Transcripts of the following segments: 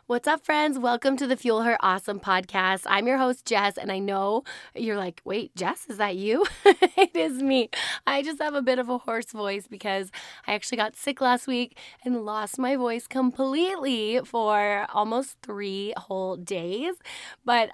What's up, friends? Welcome to the Fuel Her Awesome podcast. I'm your host, Jess, and I know you're like, wait, Jess, is that you? It is me. I just have a bit of a hoarse voice because I actually got sick last week and lost my voice completely for almost 3 whole days. But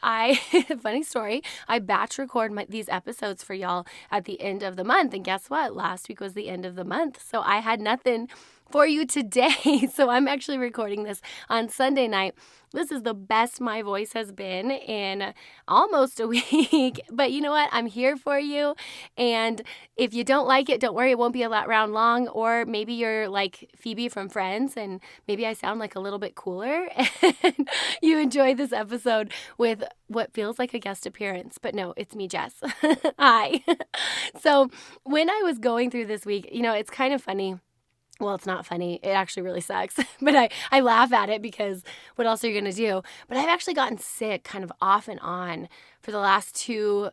funny story, I batch record these episodes for y'all at the end of the month. And guess what? Last week was the end of the month. So I had nothing for you today. So I'm actually recording this on Sunday night. This is the best my voice has been in almost a week. But you know what? I'm here for you. And if you don't like it, don't worry. It won't be a round long. Or maybe you're like Phoebe from Friends and maybe I sound like a little bit cooler and you enjoy this episode with what feels like a guest appearance. But no, it's me, Jess. Hi. So when I was going through this week, it's kind of funny. Well, it's not funny. It actually really sucks. But I laugh at it because what else are you going to do? But I've actually gotten sick kind of off and on for the last two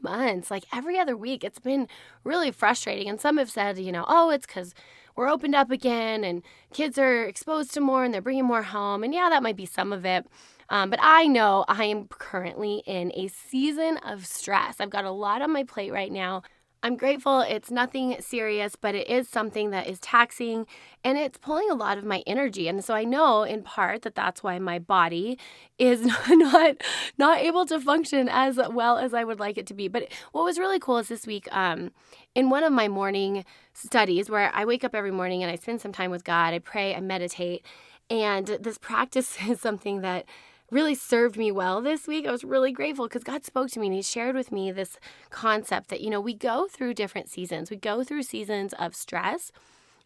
months, like every other week. It's been really frustrating. And some have said, it's because we're opened up again and kids are exposed to more and they're bringing more home. And yeah, that might be some of it. But I know I am currently in a season of stress. I've got a lot on my plate right now. I'm grateful it's nothing serious, but it is something that is taxing and it's pulling a lot of my energy. And so I know in part that that's why my body is not able to function as well as I would like it to be. But what was really cool is this week, in one of my morning studies where I wake up every morning and I spend some time with God, I pray, I meditate. And this practice is something that really served me well this week. I was really grateful because God spoke to me and he shared with me this concept that, we go through different seasons. We go through seasons of stress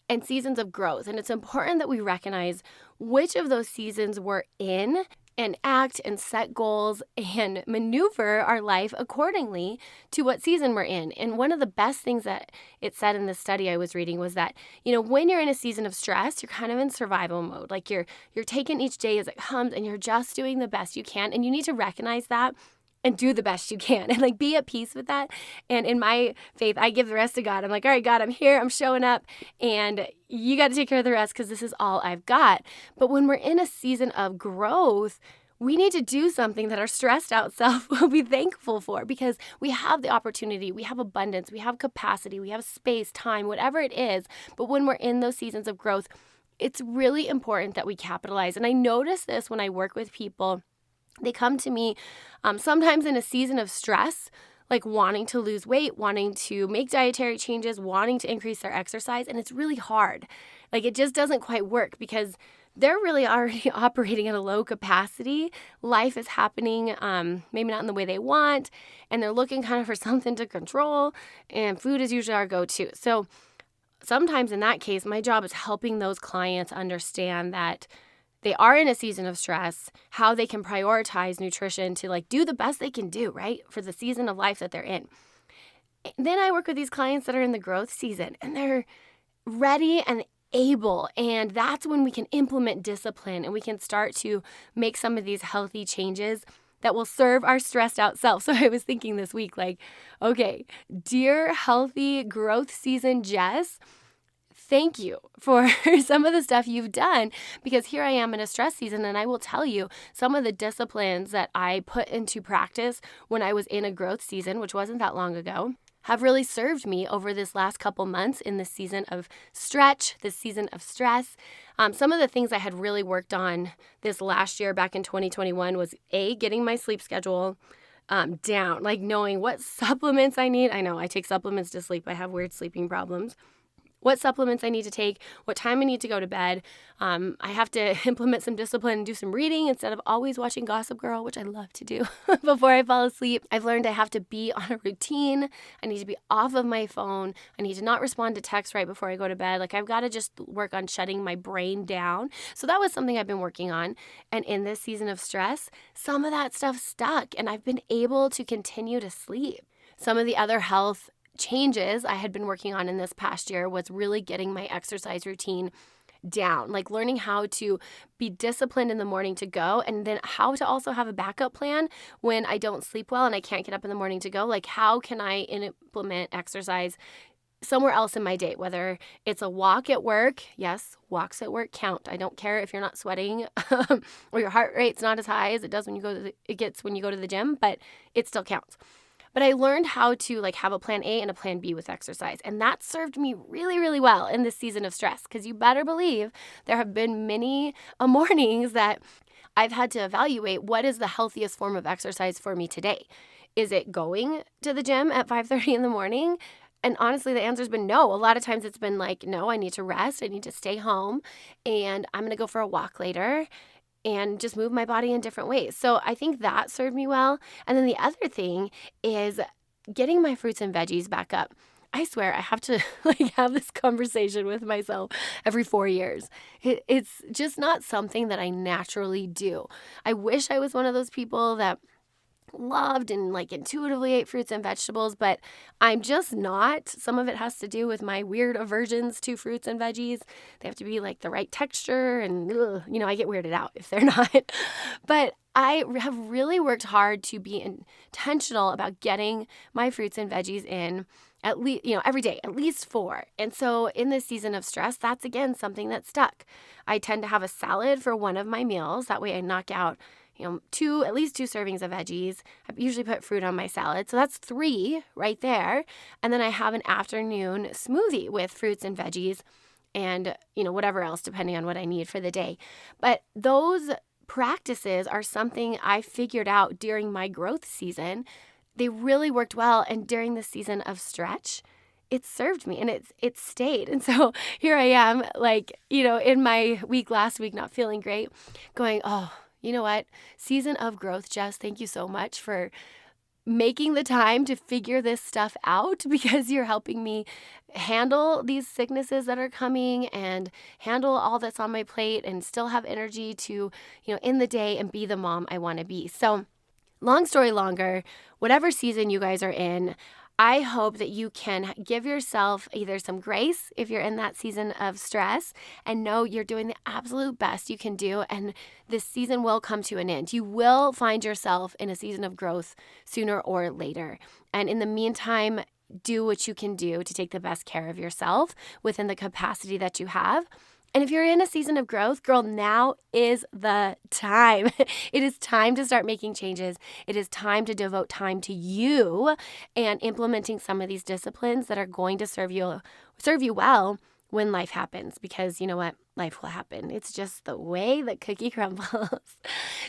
and seasons of growth. And it's important that we recognize which of those seasons we're in and act and set goals and maneuver our life accordingly to what season we're in. And one of the best things that it said in this study I was reading was that, when you're in a season of stress, you're kind of in survival mode. Like you're taking each day as it comes and you're just doing the best you can. And you need to recognize that and do the best you can and be at peace with that. And in my faith, I give the rest to God. I'm like, all right, God, I'm here, I'm showing up, and you got to take care of the rest because this is all I've got. But when we're in a season of growth, we need to do something that our stressed out self will be thankful for because we have the opportunity, we have abundance, we have capacity, we have space, time, whatever it is. But when we're in those seasons of growth, it's really important that we capitalize. And I notice this when I work with people. They come to me sometimes in a season of stress, like wanting to lose weight, wanting to make dietary changes, wanting to increase their exercise. And it's really hard. It just doesn't quite work because they're really already operating at a low capacity. Life is happening maybe not in the way they want. And they're looking kind of for something to control. And food is usually our go-to. So sometimes in that case, my job is helping those clients understand that they are in a season of stress, how they can prioritize nutrition to do the best they can do, right? For the season of life that they're in. Then I work with these clients that are in the growth season and they're ready and able. And that's when we can implement discipline and we can start to make some of these healthy changes that will serve our stressed out self. So I was thinking this week, okay, dear healthy growth season Jess, thank you for some of the stuff you've done because here I am in a stress season and I will tell you some of the disciplines that I put into practice when I was in a growth season, which wasn't that long ago, have really served me over this last couple months in this season of stretch, this season of stress. Some of the things I had really worked on this last year back in 2021 was getting my sleep schedule down, knowing what supplements I need. I know I take supplements to sleep. I have weird sleeping problems. What supplements I need to take, what time I need to go to bed. I have to implement some discipline and do some reading instead of always watching Gossip Girl, which I love to do before I fall asleep. I've learned I have to be on a routine. I need to be off of my phone. I need to not respond to texts right before I go to bed. I've got to just work on shutting my brain down. So that was something I've been working on. And in this season of stress, some of that stuff stuck and I've been able to continue to sleep. Some of the other health changes I had been working on in this past year was really getting my exercise routine down, learning how to be disciplined in the morning to go and then how to also have a backup plan when I don't sleep well and I can't get up in the morning to go. How can I implement exercise somewhere else in my day, whether it's a walk at work. Yes, walks at work count. I don't care if you're not sweating or your heart rate's not as high as it does when you go to the gym, but it still counts. But I learned how to have a plan A and a plan B with exercise. And that served me really, really well in this season of stress, because you better believe there have been many mornings that I've had to evaluate what is the healthiest form of exercise for me today. Is it going to the gym at 5:30 in the morning? And honestly, the answer's been no. A lot of times it's been no, I need to rest. I need to stay home, and I'm going to go for a walk later and just move my body in different ways. So I think that served me well. And then the other thing is getting my fruits and veggies back up. I swear I have to have this conversation with myself every 4 years. It's just not something that I naturally do. I wish I was one of those people that loved and intuitively ate fruits and vegetables, but I'm just not. Some of it has to do with my weird aversions to fruits and veggies. They have to be the right texture, and I get weirded out if they're not. But I have really worked hard to be intentional about getting my fruits and veggies in at least, every day, at least 4. And so in this season of stress, that's again something that stuck. I tend to have a salad for one of my meals. That way I knock out at least 2 servings of veggies. I usually put fruit on my salad. So that's 3 right there. And then I have an afternoon smoothie with fruits and veggies and, whatever else, depending on what I need for the day. But those practices are something I figured out during my growth season. They really worked well. And during the season of stretch, it served me and it stayed. And so here I am, in my week last week, not feeling great, going, oh, you know what? Season of growth, Jess, thank you so much for making the time to figure this stuff out, because you're helping me handle these sicknesses that are coming and handle all that's on my plate and still have energy to, in the day and be the mom I want to be. So long story longer, whatever season you guys are in, I hope that you can give yourself either some grace if you're in that season of stress and know you're doing the absolute best you can do, and this season will come to an end. You will find yourself in a season of growth sooner or later. And in the meantime, do what you can do to take the best care of yourself within the capacity that you have. And if you're in a season of growth, girl, now is the time. It is time to start making changes. It is time to devote time to you and implementing some of these disciplines that are going to serve you well when life happens, because you know what? Life will happen. It's just the way the cookie crumbles.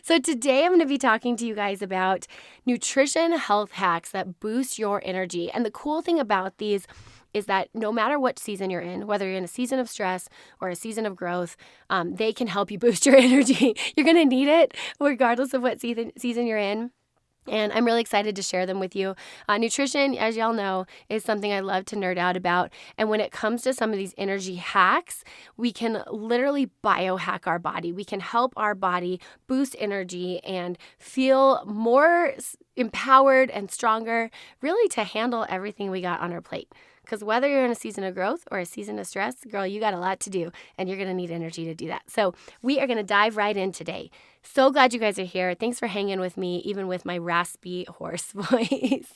So today I'm going to be talking to you guys about nutrition health hacks that boost your energy. And the cool thing about these is that no matter what season you're in, whether you're in a season of stress or a season of growth, they can help you boost your energy. You're going to need it regardless of what season you're in. And I'm really excited to share them with you. Nutrition, as y'all know, is something I love to nerd out about. And when it comes to some of these energy hacks, we can literally biohack our body. We can help our body boost energy and feel more empowered and stronger, really to handle everything we got on our plate. Because whether you're in a season of growth or a season of stress, girl, you got a lot to do, and you're going to need energy to do that. So we are going to dive right in today. So glad you guys are here. Thanks for hanging with me, even with my raspy, hoarse voice.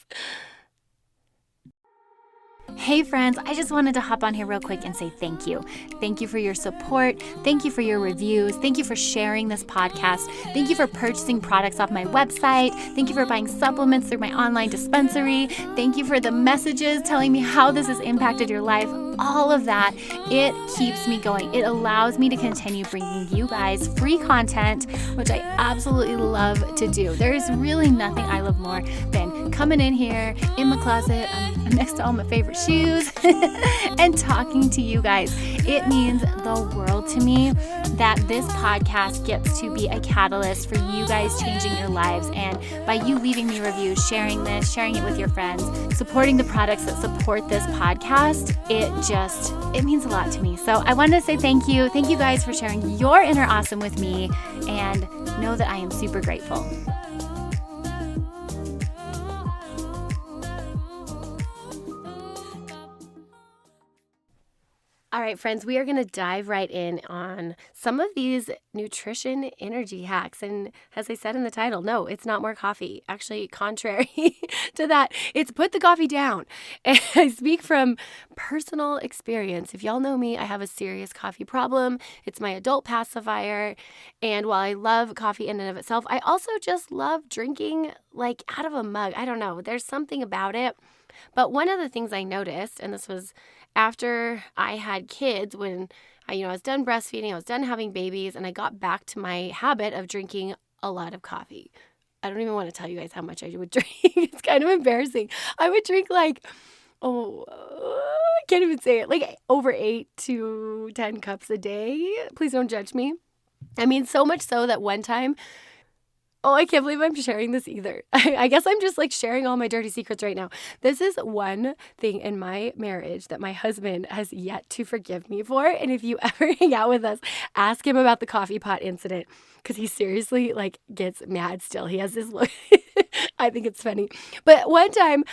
Hey friends, I just wanted to hop on here real quick and say thank you. Thank you for your support. Thank you for your reviews. Thank you for sharing this podcast. Thank you for purchasing products off my website. Thank you for buying supplements through my online dispensary. Thank you for the messages telling me how this has impacted your life. All of that, it keeps me going. It allows me to continue bringing you guys free content, which I absolutely love to do. There is really nothing I love more than coming in here in my closet, next to all my favorite shoes, and talking to you guys. It means the world to me that this podcast gets to be a catalyst for you guys changing your lives. And by you leaving me reviews, sharing this, sharing it with your friends, supporting the products that support this podcast, it means a lot to me. So I wanted to say thank you. Thank you guys for sharing your inner awesome with me, and know that I am super grateful. All right, friends, we are going to dive right in on some of these nutrition energy hacks. And as I said in the title, no, it's not more coffee. Actually, contrary to that, it's put the coffee down. And I speak from personal experience. If y'all know me, I have a serious coffee problem. It's my adult pacifier. And while I love coffee in and of itself, I also just love drinking like out of a mug. I don't know. There's something about it. But one of the things I noticed, and this was after I had kids, when I was done breastfeeding, I was done having babies, and I got back to my habit of drinking a lot of coffee. I don't even want to tell you guys how much I would drink. It's kind of embarrassing. I would drink I can't even say it, like over 8 to 10 cups a day. Please don't judge me. I mean, so much so that one time, I can't believe I'm sharing this either. I guess I'm just sharing all my dirty secrets right now. This is one thing in my marriage that my husband has yet to forgive me for. And if you ever hang out with us, ask him about the coffee pot incident, because he seriously gets mad still. He has this look. I think it's funny. But one time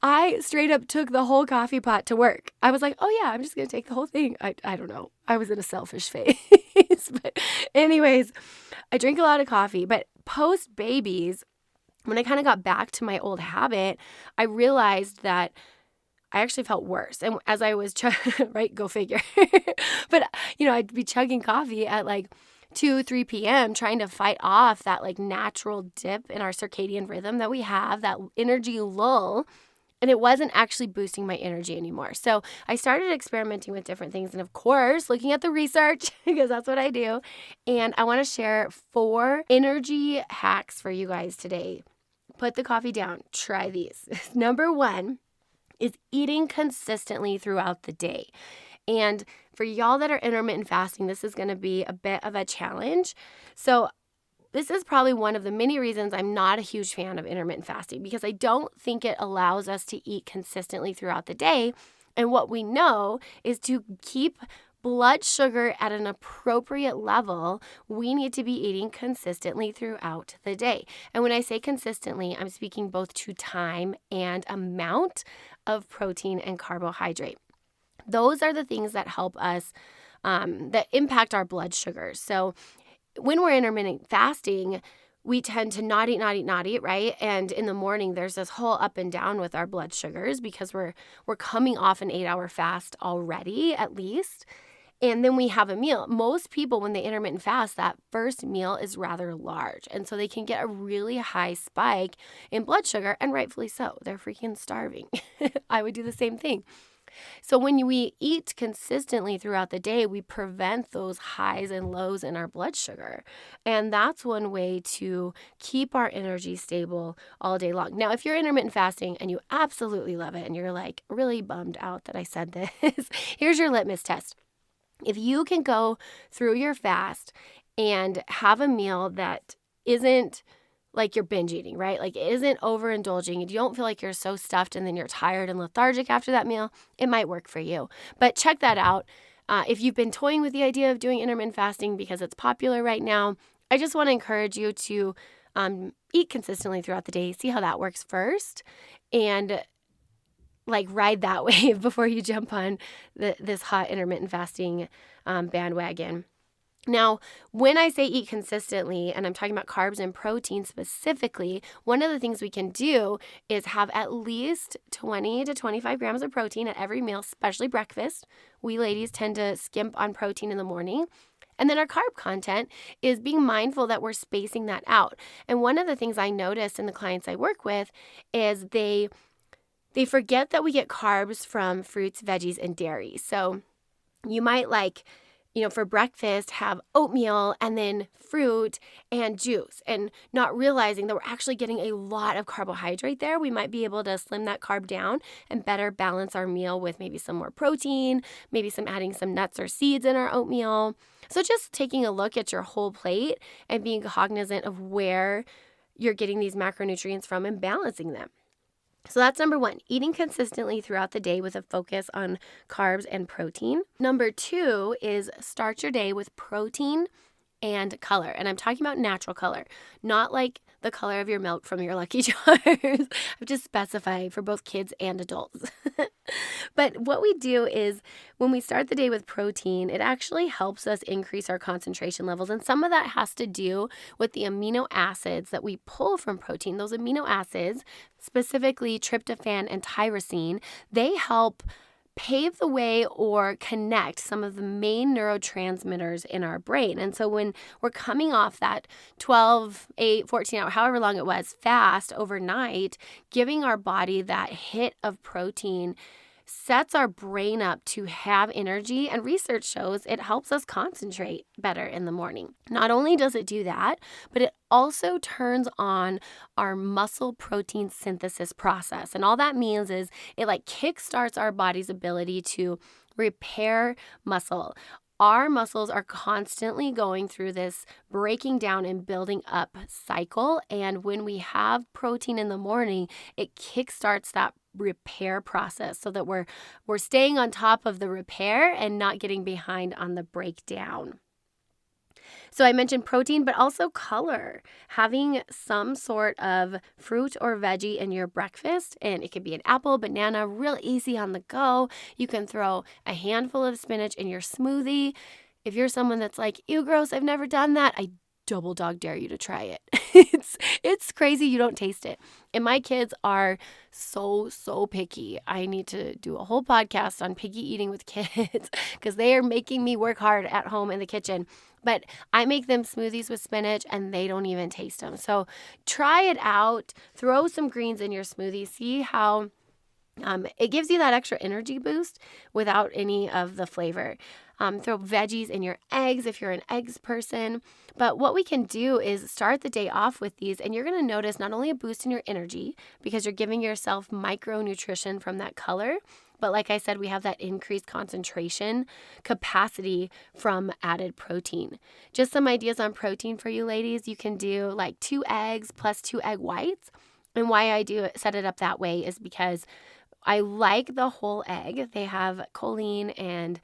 I straight up took the whole coffee pot to work. I was like, oh yeah, I'm just going to take the whole thing. I don't know. I was in a selfish phase. But anyways, I drink a lot of coffee, but post babies, when I kind of got back to my old habit, I realized that I actually felt worse. And as I was, right, go figure. But, I'd be chugging coffee at 2, 3 p.m. trying to fight off that natural dip in our circadian rhythm that we have, that energy lull. And it wasn't actually boosting my energy anymore. So I started experimenting with different things. And of course, looking at the research, because that's what I do. And I want to share 4 energy hacks for you guys today. Put the coffee down. Try these. Number 1 is eating consistently throughout the day. And for y'all that are intermittent fasting, this is going to be a bit of a challenge. So this is probably one of the many reasons I'm not a huge fan of intermittent fasting, because I don't think it allows us to eat consistently throughout the day. And what we know is to keep blood sugar at an appropriate level, we need to be eating consistently throughout the day. And when I say consistently, I'm speaking both to time and amount of protein and carbohydrate. Those are the things that help us, that impact our blood sugars. So when we're intermittent fasting, we tend to not eat, right? And in the morning, there's this whole up and down with our blood sugars, because we're coming off an 8-hour fast already, at least. And then we have a meal. Most people, when they intermittent fast, that first meal is rather large. And so they can get a really high spike in blood sugar, and rightfully so. They're freaking starving. I would do the same thing. So when we eat consistently throughout the day, we prevent those highs and lows in our blood sugar. And that's one way to keep our energy stable all day long. Now, if you're intermittent fasting and you absolutely love it and you're really bummed out that I said this, here's your litmus test. If you can go through your fast and have a meal that isn't you're binge eating, right? It isn't overindulging. You don't feel like you're so stuffed and then you're tired and lethargic after that meal, it might work for you. But check that out. If you've been toying with the idea of doing intermittent fasting because it's popular right now, I just want to encourage you to eat consistently throughout the day, see how that works first, and ride that wave before you jump on this hot intermittent fasting bandwagon. Now, when I say eat consistently, and I'm talking about carbs and protein specifically, one of the things we can do is have at least 20 to 25 grams of protein at every meal, especially breakfast. We ladies tend to skimp on protein in the morning. And then our carb content is being mindful that we're spacing that out. And one of the things I notice in the clients I work with is they forget that we get carbs from fruits, veggies, and dairy. So you might for breakfast, have oatmeal and then fruit and juice, and not realizing that we're actually getting a lot of carbohydrate there. We might be able to slim that carb down and better balance our meal with maybe some more protein, maybe adding some nuts or seeds in our oatmeal. So just taking a look at your whole plate and being cognizant of where you're getting these macronutrients from and balancing them. So that's number 1, eating consistently throughout the day with a focus on carbs and protein. Number 2 is start your day with protein and color. And I'm talking about natural color, not like the color of your milk from your Lucky Charms. I have to specify for both kids and adults. But what we do is when we start the day with protein, it actually helps us increase our concentration levels. And some of that has to do with the amino acids that we pull from protein. Those amino acids, specifically tryptophan and tyrosine, they help pave the way or connect some of the main neurotransmitters in our brain. And so when we're coming off that 12, 8, 14 hour, however long it was, fast overnight, giving our body that hit of protein sets our brain up to have energy, and research shows it helps us concentrate better in the morning. Not only does it do that, but it also turns on our muscle protein synthesis process. And all that means is it like kickstarts our body's ability to repair muscle. Our muscles are constantly going through this breaking down and building up cycle. And when we have protein in the morning, it kickstarts that repair process so that we're staying on top of the repair and not getting behind on the breakdown. So I mentioned protein, but also color. Having some sort of fruit or veggie in your breakfast, and it could be an apple, banana, real easy on the go. You can throw a handful of spinach in your smoothie. If you're someone that's like, ew, gross, I've never done that, I double dog dare you to try it. It's crazy you don't taste it. And my kids are so picky. I need to do a whole podcast on picky eating with kids because they are making me work hard at home in the kitchen. But I make them smoothies with spinach and they don't even taste them. So try it out. Throw some greens in your smoothie. See how it gives you that extra energy boost without any of the flavor. Throw veggies in your eggs if you're an eggs person. But what we can do is start the day off with these, and you're going to notice not only a boost in your energy because you're giving yourself micronutrition from that color, but like I said, we have that increased concentration capacity from added protein. Just some ideas on protein for you ladies. You can do like 2 eggs plus 2 egg whites. And why I do set it up that way is because I like the whole egg. They have choline and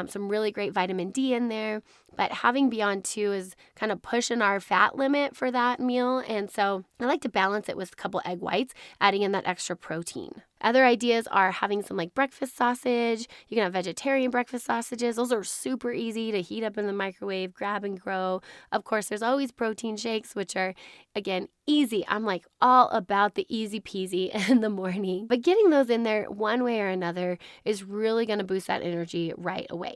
some really great vitamin D in there, but having beyond 2 is kind of pushing our fat limit for that meal. And so I like to balance it with a couple egg whites, adding in that extra protein. Other ideas are having some like breakfast sausage. You can have vegetarian breakfast sausages. Those are super easy to heat up in the microwave, grab and go. Of course, there's always protein shakes, which are, again, easy. I'm like all about the easy peasy in the morning. But getting those in there one way or another is really going to boost that energy right away.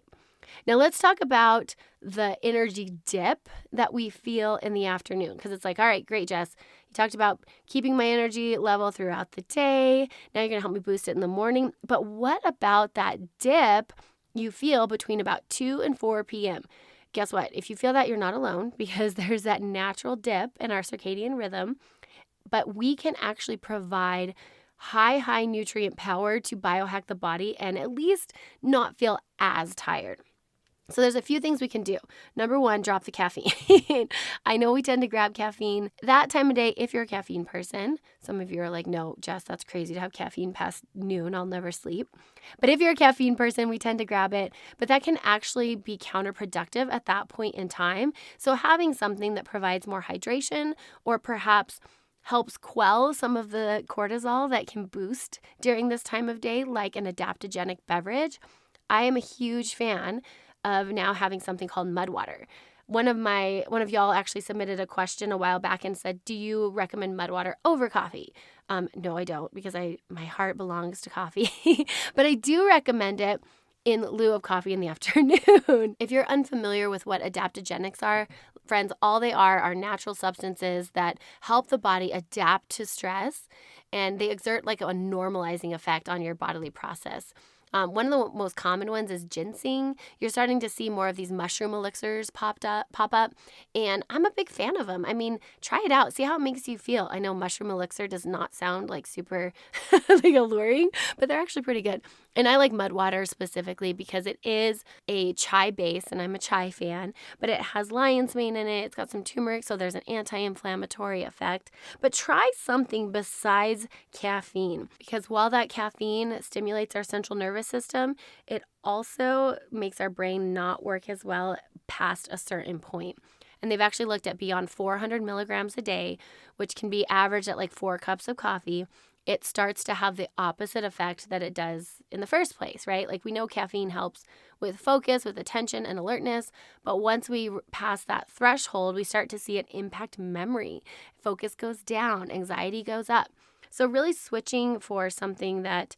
Now let's talk about the energy dip that we feel in the afternoon, because it's like, all right, great, Jess. You talked about keeping my energy level throughout the day. Now you're going to help me boost it in the morning. But what about that dip you feel between about 2 and 4 p.m.? Guess what? If you feel that, you're not alone, because there's that natural dip in our circadian rhythm. But we can actually provide high nutrient power to biohack the body and at least not feel as tired. So there's a few things we can do. Number 1, drop the caffeine. I know we tend to grab caffeine that time of day if you're a caffeine person. Some of you are like, no, Jess, that's crazy to have caffeine past noon. I'll never sleep. But if you're a caffeine person, we tend to grab it. But that can actually be counterproductive at that point in time. So having something that provides more hydration or perhaps helps quell some of the cortisol that can boost during this time of day, like an adaptogenic beverage. I am a huge fan of now having something called mud water. One of y'all actually submitted a question a while back and said, do you recommend mud water over coffee? No, I don't, because my heart belongs to coffee. But I do recommend it in lieu of coffee in the afternoon. If you're unfamiliar with what adaptogenics are, friends, all they are natural substances that help the body adapt to stress, and they exert like a normalizing effect on your bodily process. One of the most common ones is ginseng. You're starting to see more of these mushroom elixirs pop up, and I'm a big fan of them. I mean, try it out. See how it makes you feel. I know mushroom elixir does not sound like super like alluring, but they're actually pretty good. And I like mud water specifically because it is a chai base, and I'm a chai fan, but it has lion's mane in it. It's got some turmeric, so there's an anti-inflammatory effect. But try something besides caffeine, because while that caffeine stimulates our central nervous system, it also makes our brain not work as well past a certain point. And they've actually looked at beyond 400 milligrams a day, which can be averaged at like 4 cups of coffee. It starts to have the opposite effect that it does in the first place, right? Like we know caffeine helps with focus, with attention and alertness, but once we pass that threshold, we start to see it impact memory. Focus goes down, anxiety goes up. So really switching for something that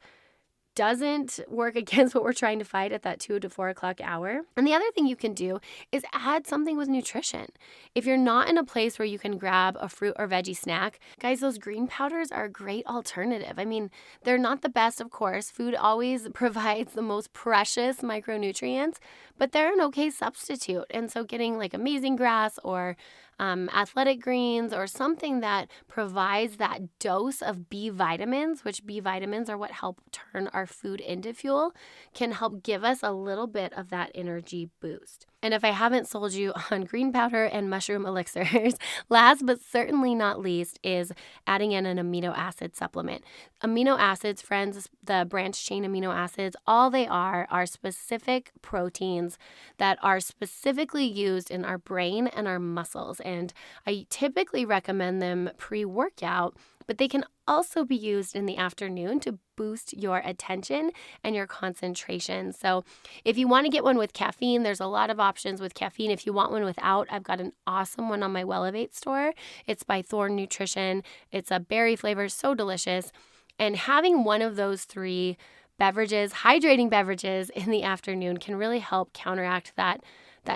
doesn't work against what we're trying to fight at that 2 to 4 o'clock hour. And the other thing you can do is add something with nutrition. If you're not in a place where you can grab a fruit or veggie snack, guys, those green powders are a great alternative. I mean, they're not the best, of course. Food always provides the most precious micronutrients, but they're an okay substitute. And so getting like amazing grass or athletic greens or something that provides that dose of B vitamins, which B vitamins are what help turn our food into fuel, can help give us a little bit of that energy boost. And if I haven't sold you on green powder and mushroom elixirs, last but certainly not least is adding in an amino acid supplement. Amino acids, friends, the branched chain amino acids, all they are specific proteins that are specifically used in our brain and our muscles. And I typically recommend them pre-workout, but they can also be used in the afternoon to boost your attention and your concentration. So if you want to get one with caffeine, there's a lot of options with caffeine. If you want one without, I've got an awesome one on my Wellevate store. It's by Thorne Nutrition. It's a berry flavor, so delicious. And having one of those 3 beverages, hydrating beverages in the afternoon can really help counteract that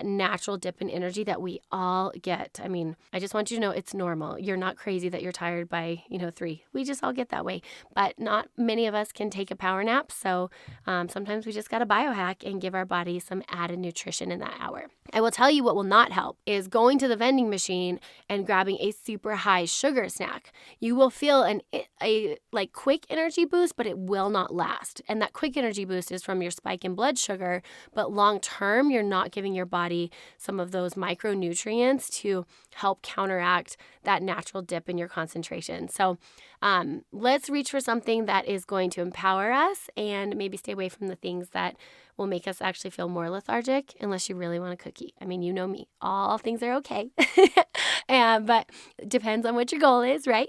natural dip in energy that we all get. I mean, I just want you to know it's normal. You're not crazy that you're tired by, 3. We just all get that way. But not many of us can take a power nap. So sometimes we just got to biohack and give our body some added nutrition in that hour. I will tell you what will not help is going to the vending machine and grabbing a super high sugar snack. You will feel a quick energy boost, but it will not last. And that quick energy boost is from your spike in blood sugar, but long term, you're not giving your body some of those micronutrients to help counteract that natural dip in your concentration. So let's reach for something that is going to empower us and maybe stay away from the things that will make us actually feel more lethargic unless you really want a cookie. I mean, you know me, all things are okay. But it depends on what your goal is, right?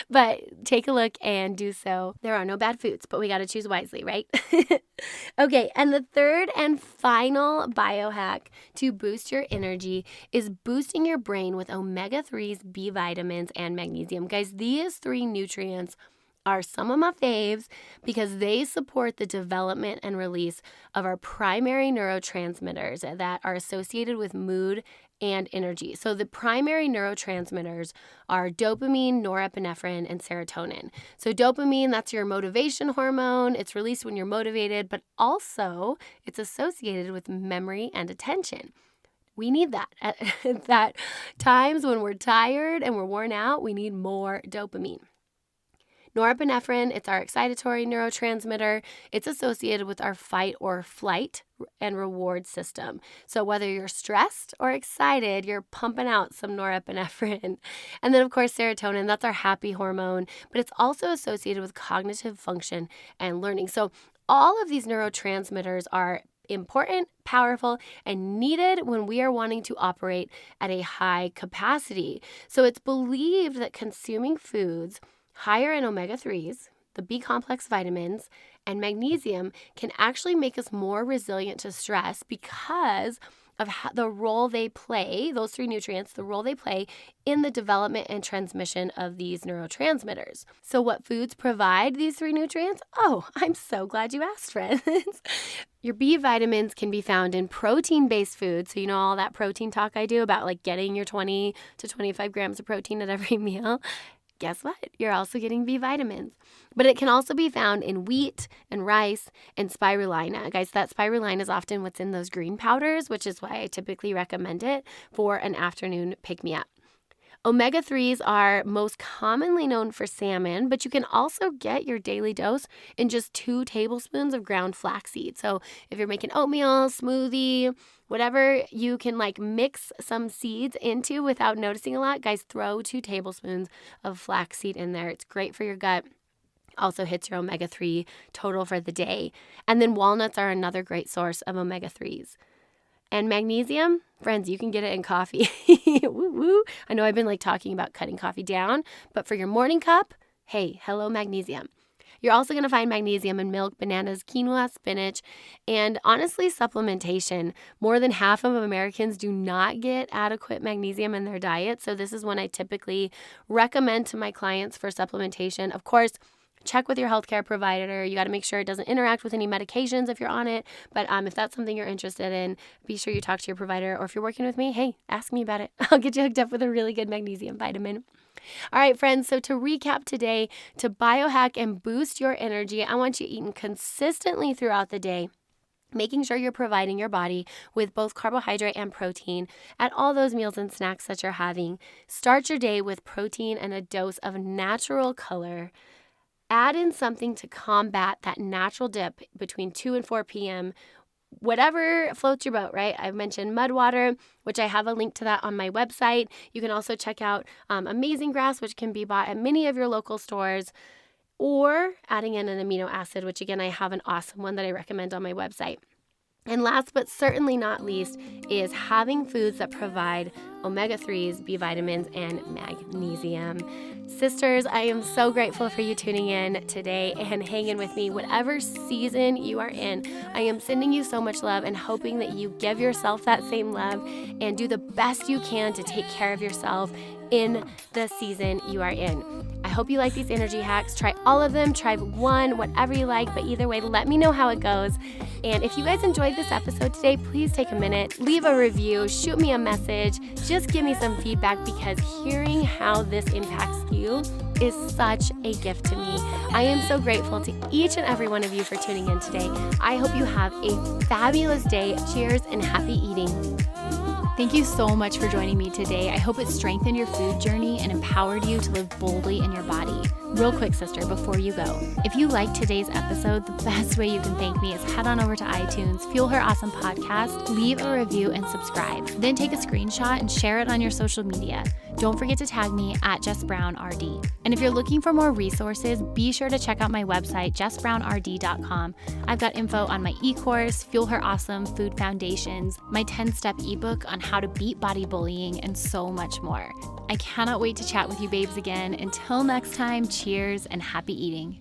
But take a look and do so. There are no bad foods, but we got to choose wisely, right? Okay, and the third and final biohack to boost your energy is boosting your brain with omega-3s, B vitamins, and magnesium. Guys, these 3 nutrients are some of my faves because they support the development and release of our primary neurotransmitters that are associated with mood and energy. So the primary neurotransmitters are dopamine, norepinephrine, and serotonin. So dopamine, that's your motivation hormone. It's released when you're motivated, but also it's associated with memory and attention. We need that. At times when we're tired and we're worn out, we need more dopamine. Norepinephrine, it's our excitatory neurotransmitter. It's associated with our fight or flight and reward system. So whether you're stressed or excited, you're pumping out some norepinephrine. And then, of course, serotonin, that's our happy hormone, but it's also associated with cognitive function and learning. So all of these neurotransmitters are important, powerful, and needed when we are wanting to operate at a high capacity. So it's believed that consuming foods higher in omega-3s, the B complex vitamins, and magnesium can actually make us more resilient to stress because of the role they play, those 3 nutrients, the role they play in the development and transmission of these neurotransmitters. So what foods provide these 3 nutrients? Oh, I'm so glad you asked, friends. Your B vitamins can be found in protein-based foods. So you know all that protein talk I do about like getting your 20 to 25 grams of protein at every meal? Guess what? You're also getting B vitamins. But it can also be found in wheat and rice and spirulina. Guys, that spirulina is often what's in those green powders, which is why I typically recommend it for an afternoon pick-me-up. Omega-3s are most commonly known for salmon, but you can also get your daily dose in just 2 tablespoons of ground flaxseed. So if you're making oatmeal, smoothie, whatever you can mix some seeds into without noticing a lot, guys, throw 2 tablespoons of flaxseed in there. It's great for your gut. Also hits your omega-3 total for the day. And then walnuts are another great source of omega-3s. And magnesium, friends, you can get it in coffee. Woo woo. I know I've been talking about cutting coffee down, but for your morning cup, hey, hello magnesium. You're also going to find magnesium in milk, bananas, quinoa, spinach, and honestly, supplementation. More than half of Americans do not get adequate magnesium in their diet, so this is one I typically recommend to my clients for supplementation. Of course, check with your healthcare provider. You got to make sure it doesn't interact with any medications if you're on it. But if that's something you're interested in, be sure you talk to your provider. Or if you're working with me, hey, ask me about it. I'll get you hooked up with a really good magnesium vitamin. All right, friends, so to recap today, to biohack and boost your energy, I want you eating consistently throughout the day, making sure you're providing your body with both carbohydrate and protein at all those meals and snacks that you're having. Start your day with protein and a dose of natural color. Add in something to combat that natural dip between 2 and 4 p.m., whatever floats your boat, right? I've mentioned mud water, which I have a link to that on my website. You can also check out Amazing Grass, which can be bought at many of your local stores, or adding in an amino acid, which again, I have an awesome one that I recommend on my website. And last but certainly not least is having foods that provide omega-3s, B vitamins, and magnesium. Sisters, I am so grateful for you tuning in today and hanging with me. Whatever season you are in, I am sending you so much love and hoping that you give yourself that same love and do the best you can to take care of yourself in the season you are in. I hope you like these energy hacks. Try all of them. Try one, whatever you like. But either way, let me know how it goes. And if you guys enjoyed this episode today, please take a minute, leave a review, shoot me a message. Just give me some feedback because hearing how this impacts you is such a gift to me. I am so grateful to each and every one of you for tuning in today. I hope you have a fabulous day. Cheers and happy eating. Thank you so much for joining me today. I hope it strengthened your food journey and empowered you to live boldly in your body. Real quick, sister, before you go, if you liked today's episode, the best way you can thank me is head on over to iTunes, Fuel Her Awesome Podcast, leave a review and subscribe. Then take a screenshot and share it on your social media. Don't forget to tag me at Jess Brown RD. And if you're looking for more resources, be sure to check out my website, jessbrownrd.com. I've got info on my e-course, Fuel Her Awesome Food Foundations, my 10-step ebook on how to beat body bullying, and so much more. I cannot wait to chat with you babes again. Until next time, cheers and happy eating.